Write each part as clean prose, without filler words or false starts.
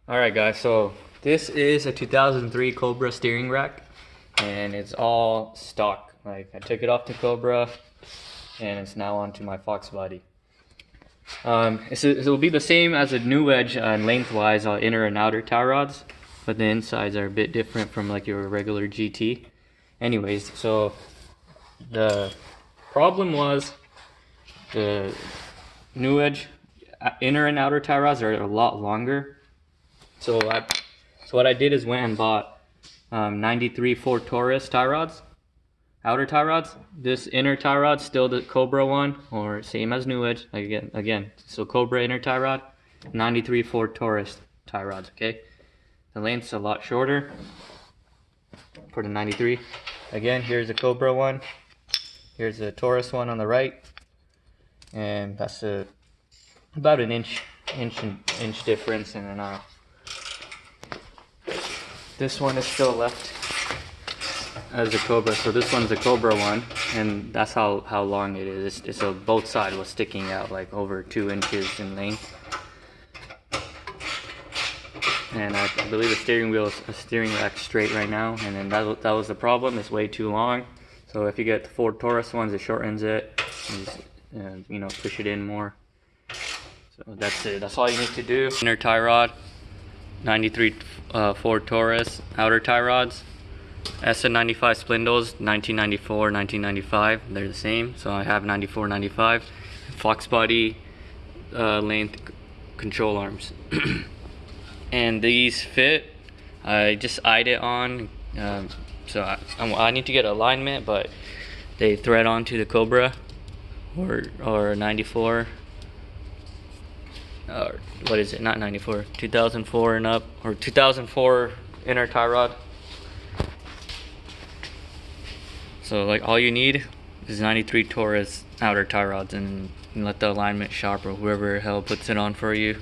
Alright guys, so this is a 2003 Cobra steering rack and it's all stock. Like I took it off the Cobra and it's now onto my Foxbody. It will be the same as a new wedge lengthwise, inner and outer tie rods, but the insides are a bit different from like your regular GT. Anyways, so the problem was the new wedge inner and outer tie rods are a lot longer. So what I did is went and bought 93 Ford Taurus tie rods, outer tie rods. This inner tie rod still the Cobra one, or same as new wedge. Again, so Cobra inner tie rod, 93 Ford Taurus tie rods. Okay, the length's a lot shorter for the 93. Again, here's the Cobra one. Here's the Taurus one on the right, and that's about an inch difference, and then this one is still left as a Cobra. So this one's a Cobra one, and that's how long it is. So both sides was sticking out like over 2 inches in length. And I believe the steering rack straight right now, and then that was the problem. It's way too long. So if you get the Ford Taurus ones, it shortens it. And, you know, push it in more. So that's it. That's all you need to do. Inner tie rod, 93 Ford Taurus. Outer tie rods, SN95 spindles, 1994, 1995. They're the same. So I have 94, 95. Foxbody length control arms. And these fit. I just eyed it on. So I need to get alignment, but they thread onto the Cobra or 94. What is it? Not 94. 2004 and up, or 2004 inner tie rod. So like all you need is 93 Taurus outer tie rods, and let the alignment shop or whoever the hell puts it on for you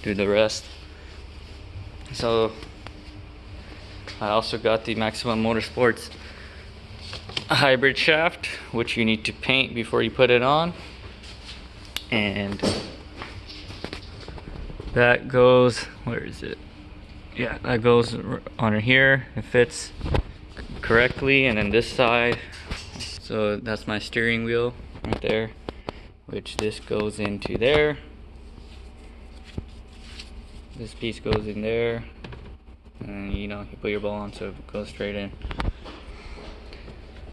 do the rest. So I also got the Maximum Motorsports hybrid shaft, which you need to paint before you put it on, and that goes, where is it? Yeah, that goes on here. It fits correctly. And then this side, so that's my steering wheel right there, which this goes into there. This piece goes in there, and you know, you put your ball on so it goes straight in.